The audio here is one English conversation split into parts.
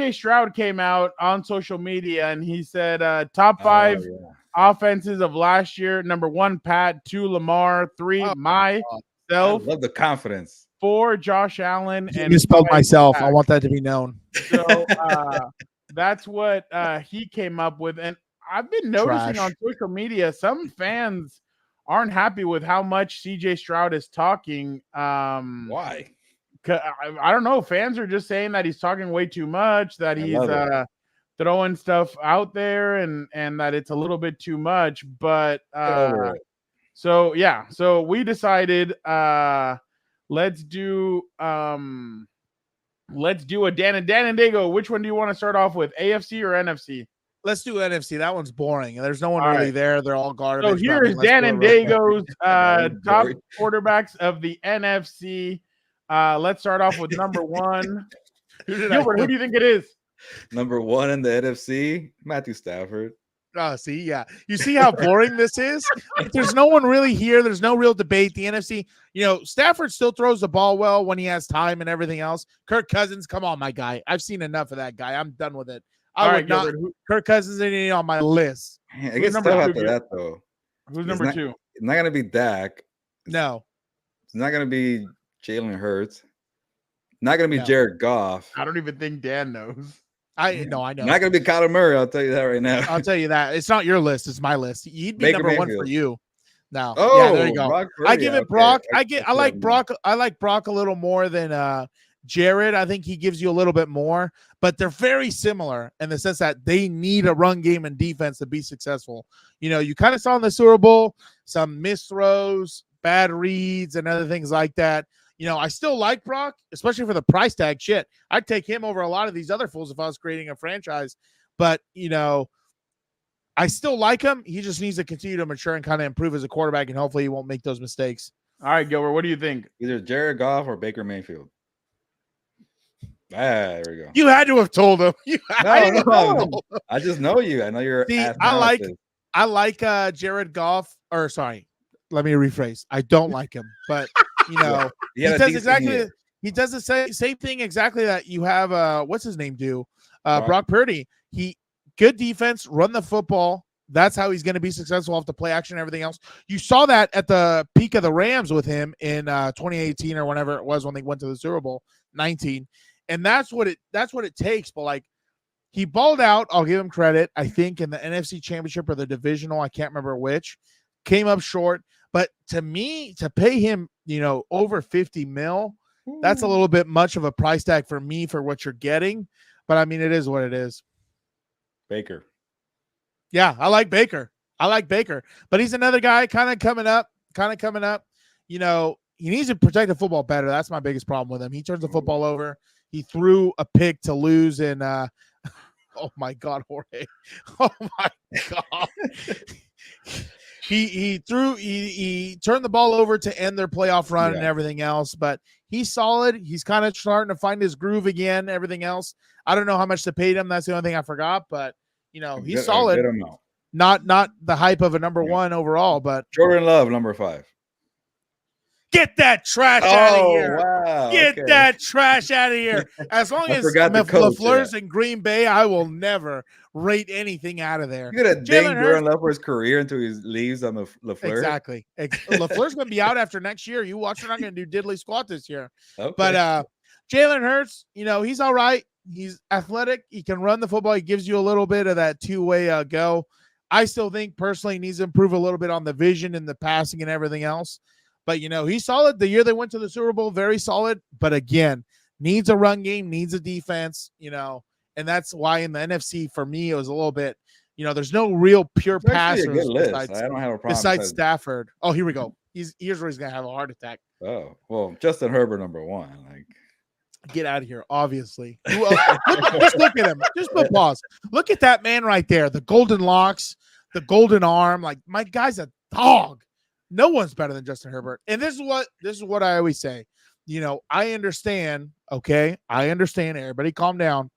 CJ Stroud came out on social media and he said top 5 offenses of last year. Number 1, Pat. 2, Lamar. 3, myself. I love the confidence. 4, Josh Allen. You And misspelled 5, myself. Pat. I want that to be known. So that's what he came up with. And I've been noticing on social media, some fans aren't happy with how much CJ Stroud is talking. Why? I don't know. Fans are just saying that he's talking way too much, that he's throwing stuff out there and that it's a little bit too much. But so we decided let's do a Dan and Daygo. Which one do you want to start off with? AFC or NFC? Let's do NFC. That one's boring. There's no one really there. They're all garbage. So here's Dan and Daygo's top quarterbacks of the NFC. Let's start off with number 1. Gilbert, who do you think it is? Number 1 in the NFC, Matthew Stafford. Oh, see, yeah. You see how boring this is? There's no one really here. There's no real debate. The NFC, Stafford still throws the ball well when he has time and everything else. Kirk Cousins, come on, my guy. I've seen enough of that guy. I'm done with it. Kirk Cousins ain't on my list. It gets tough after that, though. Who's number 2? It's not going to be Dak. No. It's not going to be Jalen Hurts. Not going to be Jared Goff. I don't even think Dan knows. I know. Not going to be Kyler Murray. I'll tell you that right now. I'll tell you that. It's not your list. It's my list. He'd be Baker number Mayfield. 1 for you. No. Oh, yeah, there you go. I give it Brock. I like Brock. I like Brock a little more than Jared. I think he gives you a little bit more, but they're very similar in the sense that they need a run game and defense to be successful. You kind of saw in the Super Bowl some missed throws, bad reads, and other things like that. I still like Brock, especially for the price tag. Shit, I'd take him over a lot of these other fools if I was creating a franchise. But, I still like him. He just needs to continue to mature and kind of improve as a quarterback, and hopefully he won't make those mistakes. All right, Gilbert, what do you think? Either Jared Goff or Baker Mayfield. There we go. You had to have told him. No. I just know you. I know you're. See, I like Jared Goff. Or sorry, let me rephrase. I don't like him, but he does exactly. He does the same thing exactly that you have. What's his name do? Brock Purdy. Good defense, run the football. That's how he's going to be successful off the play action and everything else. You saw that at the peak of the Rams with him in 2018 or whenever it was when they went to the Super Bowl 19. And that's what it takes. But he balled out. I'll give him credit. I think in the NFC Championship or the divisional, I can't remember which, came up short. But to me, to pay him, over $50 million, that's a little bit much of a price tag for me for what you're getting. But I mean, it is what it is. Baker. Yeah, I like Baker. But he's another guy kind of coming up. He needs to protect the football better. That's my biggest problem with him. He turns the football over. He threw a pick to lose in oh my God, Jorge. Oh my God. He turned the ball over to end their playoff run and everything else, but he's solid. He's kind of starting to find his groove again, everything else. I don't know how much they paid him. That's the only thing I forgot, but he's solid. Not the hype of a number 1 overall, but Jordan Love, number 5. Get that trash out of here. Wow. Get that trash out of here. As long as LaFleur's in Green Bay, I will never rate anything out of there. You're going to ding Jordan Love for his career until he leaves on the LaFleur? Exactly. LaFleur's going to be out after next year. You watch, we're not going to do diddly squat this year. Okay. But Jalen Hurts, he's all right. He's athletic. He can run the football. He gives you a little bit of that two-way go. I still think personally he needs to improve a little bit on the vision and the passing and everything else. But, he's solid. The year they went to the Super Bowl, very solid. But, again, needs a run game, needs a defense, and that's why in the NFC, for me, it was a little bit, there's no real pure passers besides, I don't have a problem besides Stafford. Oh, here we go. Here's where he's going to have a heart attack. Oh, well, Justin Herbert, number 1. Get out of here, obviously. Just look at him. Just put pause. Look at that man right there. The golden locks, the golden arm. My guy's a dog. No one's better than Justin Herbert. And this is what I always say. I understand, okay? I understand. Everybody calm down.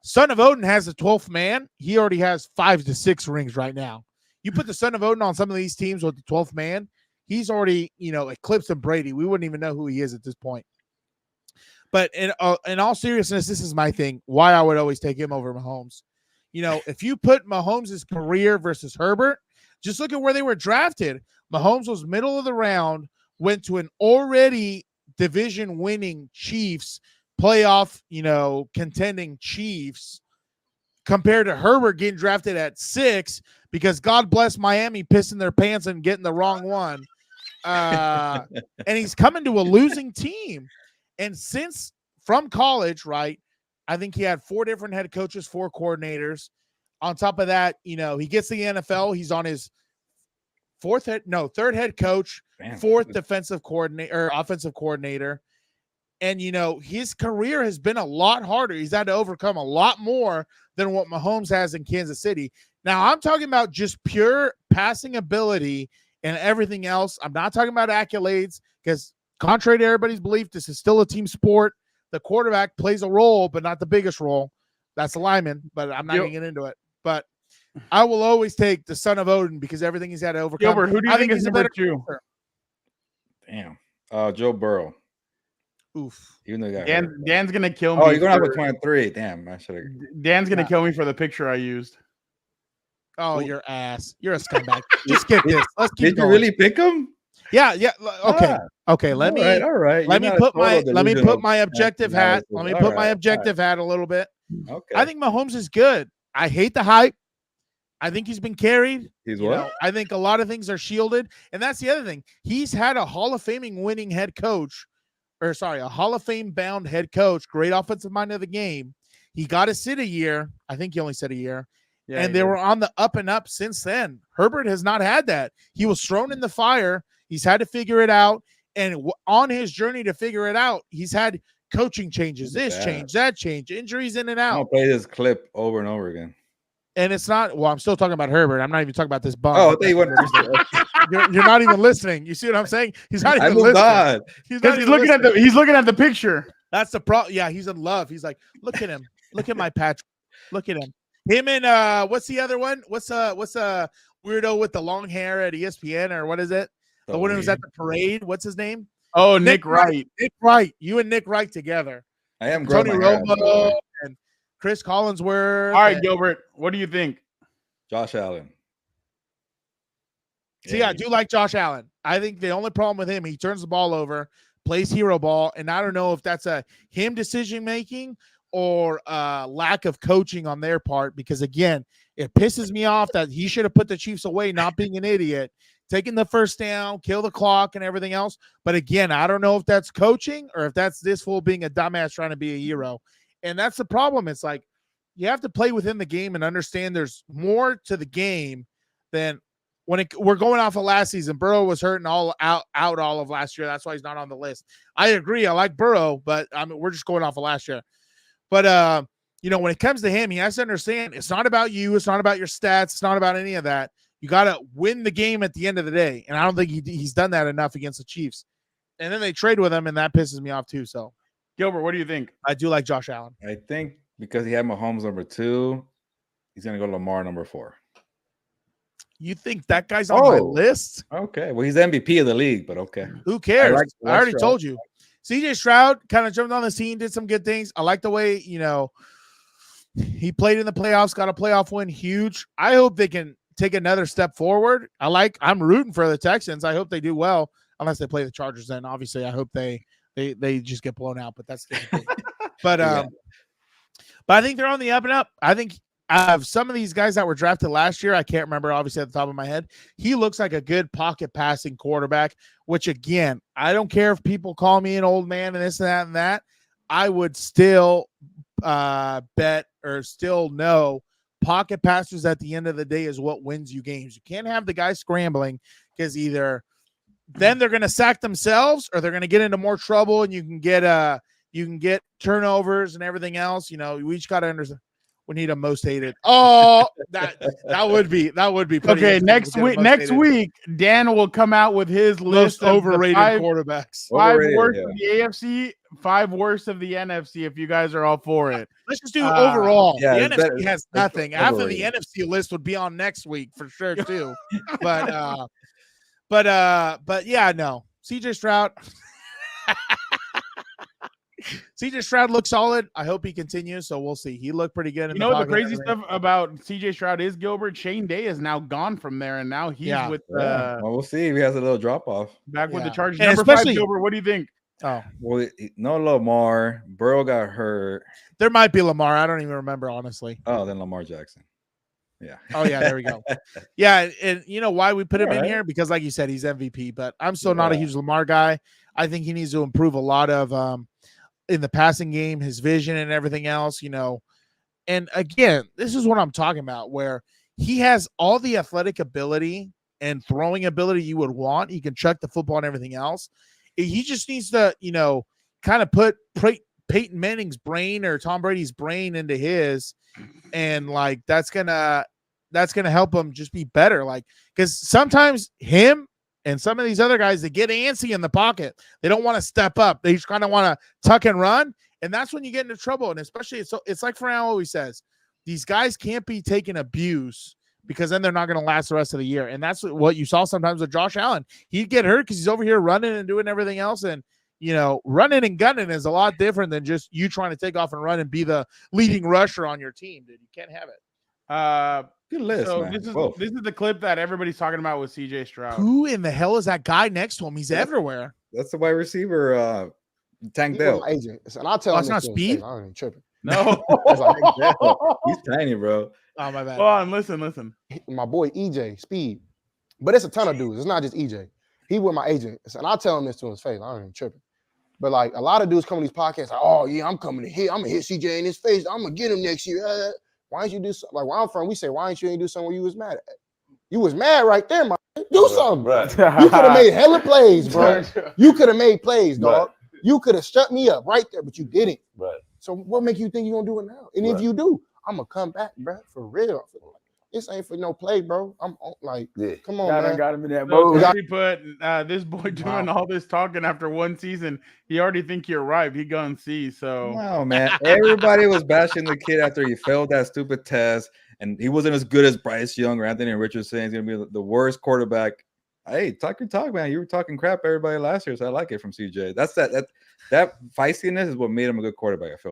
Son of Odin has the 12th man. He already has 5 to 6 rings right now. You put the Son of Odin on some of these teams with the 12th man, he's already, eclipsed Brady. We wouldn't even know who he is at this point. But in all seriousness, this is my thing. Why I would always take him over Mahomes. If you put Mahomes' career versus Herbert, just look at where they were drafted. Mahomes was middle of the round, went to an already division-winning Chiefs, playoff, contending Chiefs, compared to Herbert getting drafted at 6 because God bless Miami pissing their pants and getting the wrong one. And he's coming to a losing team. And since from college, right, I think he had 4 different head coaches, 4 coordinators. On top of that, he gets the NFL. He's on his third head coach, 4th defensive coordinator or offensive coordinator. And, his career has been a lot harder. He's had to overcome a lot more than what Mahomes has in Kansas City. Now, I'm talking about just pure passing ability and everything else. I'm not talking about accolades because contrary to everybody's belief, this is still a team sport. The quarterback plays a role, but not the biggest role. That's the lineman, but I'm not going to get into it. But I will always take the son of Odin because everything he's had to overcome. Gilbert, who do you think is number 2? Damn. Joe Burrow. Oof. Even though Dan's going to kill me. Oh, you're going to have a 23. Damn. I should have. Dan's going to kill me for the picture I used. Oh, your ass. You're a scumbag. Just skip this. Let's keep going. Did you really pick him? Yeah. Okay. Okay. Let me put my objective hat. Let me put my objective hat a little bit. Okay. I think Mahomes is good. I hate the hype. I think he's been carried. He's what? I think a lot of things are shielded. And that's the other thing. He's had a Hall of Fame winning head coach, a Hall of Fame bound head coach, great offensive mind of the game. He got to sit a year. I think he only said a year. Yeah, and they were on the up and up since then. Herbert has not had that. He was thrown in the fire. He's had to figure it out. And on his journey to figure it out, he's had coaching changes, change, that change, injuries in and out. I'll play this clip over and over again. And it's not, I'm still talking about Herbert. I'm not even talking about this bum. Oh, I thought you're not even listening. You see what I'm saying? He's not even listening. He's looking at the picture. That's the problem. Yeah, he's in love. He's like, look at him. Look at my Patrick. Look at him. Him and what's the other one? What's a weirdo with the long hair at ESPN or what is it? The one who was at the parade. What's his name? Oh, Nick Wright. Nick Wright. You and Nick Wright together. I am Tony Romo and Chris Collinsworth. All right, Gilbert. What do you think? Josh Allen. See, I do like Josh Allen. I think the only problem with him, he turns the ball over, plays hero ball, and I don't know if that's a him decision making or lack of coaching on their part, because again, it pisses me off that he should have put the Chiefs away, not being an idiot, taking the first down, kill the clock and everything else. But again, I don't know if that's coaching or if that's this fool being a dumbass trying to be a hero. And that's the problem. It's like you have to play within the game and understand there's more to the game than when we're going off of last season. Burrow was hurting all of last year. That's why he's not on the list. I agree. I like Burrow, but we're just going off of last year. But, when it comes to him, he has to understand it's not about you. It's not about your stats. It's not about any of that. You got to win the game at the end of the day. And I don't think he's done that enough against the Chiefs. And then they trade with him, and that pisses me off too. So, Gilbert, what do you think? I do like Josh Allen. I think because he had Mahomes number 2, he's going to go Lamar number 4. You think that guy's on my list? Okay. Well, he's MVP of the league, but okay. Who cares? I already told you. CJ Stroud kind of jumped on the scene, did some good things. I like the way, he played in the playoffs, got a playoff win, huge. I hope they can take another step forward. I'm rooting for the Texans. I hope they do well, unless they play the Chargers. Then obviously I hope they just get blown out, but that's different. But I think they're on the up and up. I think some of these guys that were drafted last year, I can't remember obviously at the top of my head. He looks like a good pocket passing quarterback, which again, I don't care if people call me an old man and this and that and that. I would still bet or still know pocket passers at the end of the day is what wins you games. You can't have the guy scrambling because either then they're going to sack themselves or they're going to get into more trouble and you can get turnovers and everything else. We each got to understand. We need a most hated. Oh, that would be pretty okay. Next week, Dan will come out with his list of overrated quarterbacks. 5 worst of the AFC, 5 worst of the NFC. If you guys are all for it, let's just do overall. Yeah, the NFC has nothing. Half of the NFC list would be on next week for sure too. but yeah, no. CJ Stroud. CJ Stroud looks solid. I hope he continues. So we'll see. He looked pretty good. You know, the crazy stuff about CJ Stroud is, Gilbert, Shane Day is now gone from there, and now he's with well, we'll see if he has a little drop off. Back with the Chargers. And Number 5, Gilbert, what do you think? Oh, well, no Lamar. Burrow got hurt. There might be Lamar. I don't even remember, honestly. Oh, then Lamar Jackson. Yeah. Oh, yeah, there we go. Yeah, and you know why we put him in here? Because, like you said, he's MVP, but I'm still not a huge Lamar guy. I think he needs to improve a lot of in the passing game, his vision and everything else, you know. And, again, this is what I'm talking about, where he has all the athletic ability and throwing ability you would want. He can chuck the football and everything else. He just needs to, you know, kind of put Peyton Manning's brain or Tom Brady's brain into his, and like that's gonna help him just be better. Like, because sometimes him and some of these other guys, they get antsy in the pocket. They don't want to step up. They just kind of want to tuck and run, and that's when you get into trouble. And especially, it's like Ferran always says, these guys can't be taking abuse, because then they're not going to last the rest of the year. And that's what you saw sometimes with Josh Allen. He'd get hurt because he's over here running and doing everything else. And, you know, running and gunning is a lot different than just you trying to take off and run and be the leading rusher on your team, dude. You can't have it. Good list, so man. This is the clip that everybody's talking about with CJ Stroud. Who in the hell is that guy next to him? He's everywhere. That's the wide receiver, Tank Dell. Agent. And I'll tell him it's not Speed. I ain't tripping. No. He's tiny, bro. Oh, my bad. Hold on, listen. My boy EJ Speed, but it's a ton of dudes. It's not just EJ. He with my agent, and I'll tell him this to his face. I ain't even tripping. But like a lot of dudes come to these podcasts, like, oh yeah, I'm coming to hit. I'm gonna hit CJ in his face. I'm gonna get him next year. Why don't you do something? Like where I'm from, we say, why ain't you do something where you was mad at? You was mad right there, man. Do something. Right. You could have made hella plays, bro. You could have made plays, dog. Right. You could have shut me up right there, but you didn't. Right. So what make you think you're gonna do it now? And if you do, I'm gonna come back, bro, for real. This ain't for no play, bro. I'm like, come on, man. Got him in that mode. So put this boy doing all this talking after one season. He already think he arrived. He gonna see. So no, man. Everybody was bashing the kid after he failed that stupid test, and he wasn't as good as Bryce Young or Anthony Richardson. He's gonna be the worst quarterback. Hey, talk your talk, man. You were talking crap everybody last year, so I like it from CJ. That's that feistiness is what made him a good quarterback. I feel.